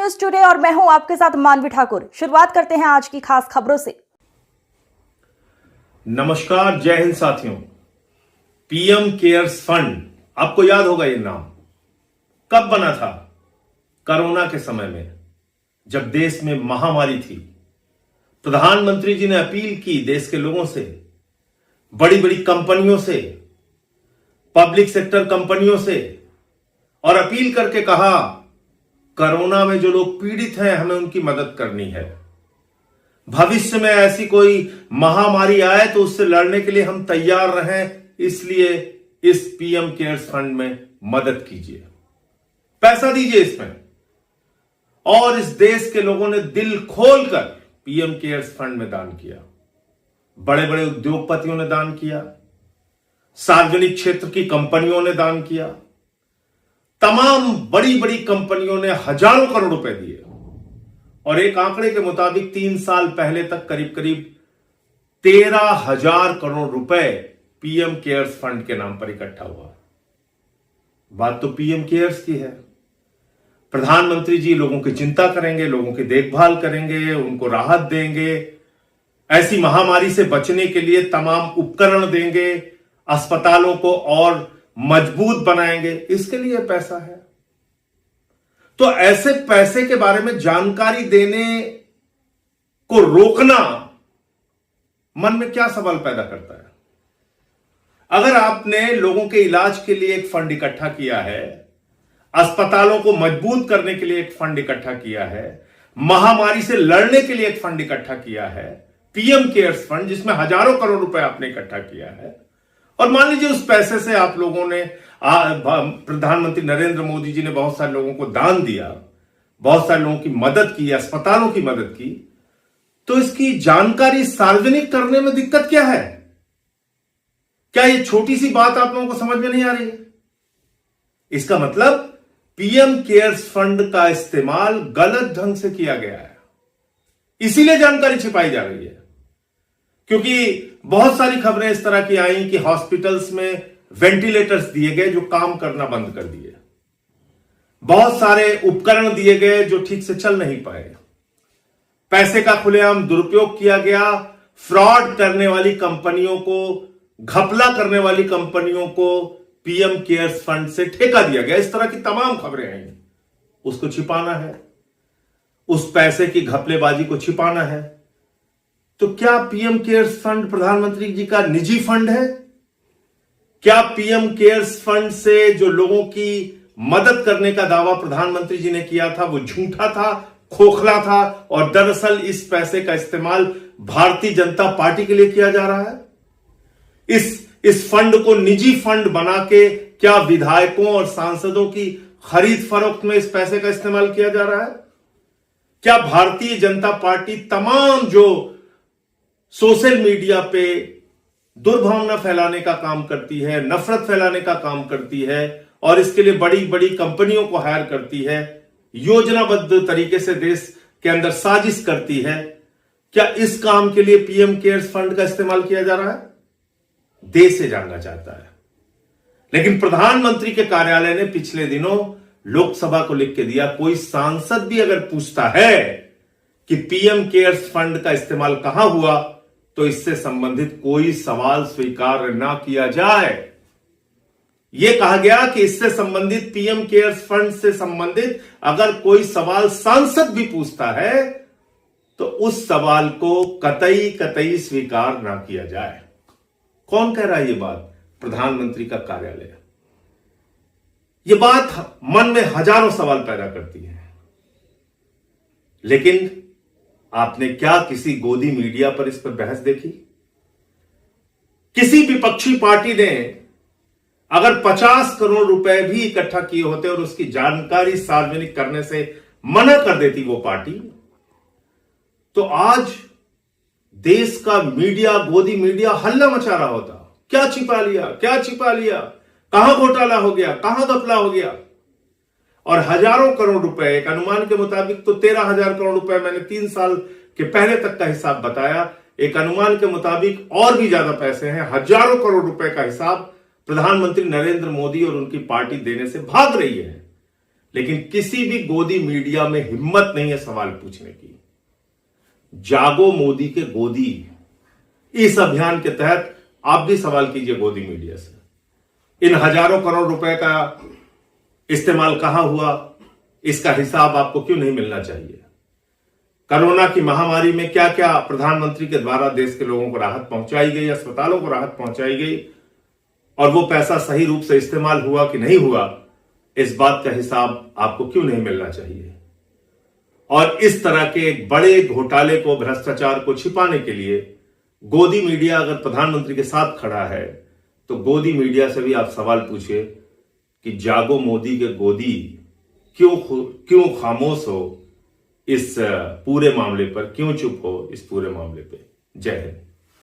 News today और मैं हूं आपके साथ मानवी ठाकुर। शुरुआत करते हैं आज की खास खबरों से। नमस्कार, जय हिंद साथियों। पीएम केयर्स फंड, आपको याद होगा ये नाम कब बना था? कोरोना के समय में, जब देश में महामारी थी। प्रधानमंत्री जी ने अपील की देश के लोगों से, बड़ी बड़ी कंपनियों से, पब्लिक सेक्टर कंपनियों से, और अपील करके कहा कोरोना में जो लोग पीड़ित हैं हमें उनकी मदद करनी है। भविष्य में ऐसी कोई महामारी आए तो उससे लड़ने के लिए हम तैयार रहें, इसलिए इस पीएम केयर्स फंड में मदद कीजिए, पैसा दीजिए इसमें। और इस देश के लोगों ने दिल खोलकर पीएम केयर्स फंड में दान किया। बड़े बड़े उद्योगपतियों ने दान किया, सार्वजनिक क्षेत्र की कंपनियों ने दान किया, तमाम बड़ी बड़ी कंपनियों ने हजारों करोड़ रुपए दिए। और एक आंकड़े के मुताबिक 3 साल पहले तक करीब करीब 13,000 करोड़ रुपए पीएम केयर्स फंड के नाम पर इकट्ठा हुआ। बात तो पीएम केयर्स की है। प्रधानमंत्री जी लोगों की चिंता करेंगे, लोगों की देखभाल करेंगे, उनको राहत देंगे, ऐसी महामारी से बचने के लिए तमाम उपकरण देंगे, अस्पतालों को और मजबूत बनाएंगे, इसके लिए पैसा है। तो ऐसे पैसे के बारे में जानकारी देने को रोकना मन में क्या सवाल पैदा करता है? अगर आपने लोगों के इलाज के लिए एक फंड इकट्ठा किया है, अस्पतालों को मजबूत करने के लिए एक फंड इकट्ठा किया है, महामारी से लड़ने के लिए एक फंड इकट्ठा किया है, पीएम केयर्स फंड, जिसमें हजारों करोड़ रुपए आपने इकट्ठा किया है, और मान लीजिए उस पैसे से आप लोगों ने, प्रधानमंत्री नरेंद्र मोदी जी ने बहुत सारे लोगों को दान दिया, बहुत सारे लोगों की मदद की, अस्पतालों की मदद की, तो इसकी जानकारी सार्वजनिक करने में दिक्कत क्या है? क्या ये छोटी सी बात आप लोगों को समझ में नहीं आ रही है? इसका मतलब पीएम केयर्स फंड का इस्तेमाल गलत ढंग से किया गया है, इसीलिए जानकारी छिपाई जा रही है। क्योंकि बहुत सारी खबरें इस तरह की आई कि हॉस्पिटल्स में वेंटिलेटर्स दिए गए जो काम करना बंद कर दिए, बहुत सारे उपकरण दिए गए जो ठीक से चल नहीं पाए, पैसे का खुलेआम दुरुपयोग किया गया, फ्रॉड करने वाली कंपनियों को, घपला करने वाली कंपनियों को पीएम केयर्स फंड से ठेका दिया गया, इस तरह की तमाम खबरें आई। उसको छिपाना है, उस पैसे की घपलेबाजी को छिपाना है। तो क्या पीएम केयर्स फंड प्रधानमंत्री जी का निजी फंड है? क्या पीएम केयर्स फंड से जो लोगों की मदद करने का दावा प्रधानमंत्री जी ने किया था वो झूठा था, खोखला था, और दरअसल इस पैसे का इस्तेमाल भारतीय जनता पार्टी के लिए किया जा रहा है? इस फंड को निजी फंड बना के क्या विधायकों और सांसदों की खरीद फरोख्त में इस पैसे का इस्तेमाल किया जा रहा है? क्या भारतीय जनता पार्टी तमाम जो सोशल मीडिया पे दुर्भावना फैलाने का काम करती है, नफरत फैलाने का काम करती है, और इसके लिए बड़ी बड़ी कंपनियों को हायर करती है, योजनाबद्ध तरीके से देश के अंदर साजिश करती है, क्या इस काम के लिए पीएम केयर्स फंड का इस्तेमाल किया जा रहा है? देश से जानना चाहता है। लेकिन प्रधानमंत्री के कार्यालय ने पिछले दिनों लोकसभा को लिख के दिया, कोई सांसद भी अगर पूछता है कि पीएम केयर्स फंड का इस्तेमाल कहां हुआ, तो इससे संबंधित कोई सवाल स्वीकार ना किया जाए। यह कहा गया कि इससे संबंधित, पीएम केयर्स फंड से संबंधित अगर कोई सवाल सांसद भी पूछता है तो उस सवाल को कतई स्वीकार ना किया जाए। कौन कह रहा है ये बात? प्रधानमंत्री का कार्यालय। यह बात मन में हजारों सवाल पैदा करती है। लेकिन आपने क्या किसी गोदी मीडिया पर इस पर बहस देखी? किसी विपक्षी पार्टी ने अगर 50 करोड़ रुपए भी इकट्ठा किए होते और उसकी जानकारी सार्वजनिक करने से मना कर देती वो पार्टी, तो आज देश का मीडिया, गोदी मीडिया हल्ला मचा रहा होता। क्या छिपा लिया, क्या छिपा लिया, कहां घोटाला हो गया, कहां घपला हो गया। और हजारों करोड़ रुपए, एक अनुमान के मुताबिक तो 13,000 करोड़ रुपए, मैंने 3 साल के पहले तक का हिसाब बताया, एक अनुमान के मुताबिक और भी ज्यादा पैसे हैं, हजारों करोड़ रुपए का हिसाब प्रधानमंत्री नरेंद्र मोदी और उनकी पार्टी देने से भाग रही है। लेकिन किसी भी गोदी मीडिया में हिम्मत नहीं है सवाल पूछने की। जागो मोदी के गोदी, इस अभियान के तहत आप भी सवाल कीजिए गोदी मीडिया से। इन हजारों करोड़ रुपए का इस्तेमाल कहां हुआ, इसका हिसाब आपको क्यों नहीं मिलना चाहिए? कोरोना की महामारी में क्या क्या प्रधानमंत्री के द्वारा देश के लोगों को राहत पहुंचाई गई, अस्पतालों को राहत पहुंचाई गई, और वो पैसा सही रूप से इस्तेमाल हुआ कि नहीं हुआ, इस बात का हिसाब आपको क्यों नहीं मिलना चाहिए? और इस तरह के एक बड़े घोटाले को, भ्रष्टाचार को छिपाने के लिए गोदी मीडिया अगर प्रधानमंत्री के साथ खड़ा है, तो गोदी मीडिया से भी आप सवाल पूछिए कि जागो मोदी के गोदी क्यों खामोश हो इस पूरे मामले पर, क्यों चुप हो इस पूरे मामले पे। जय हिंद।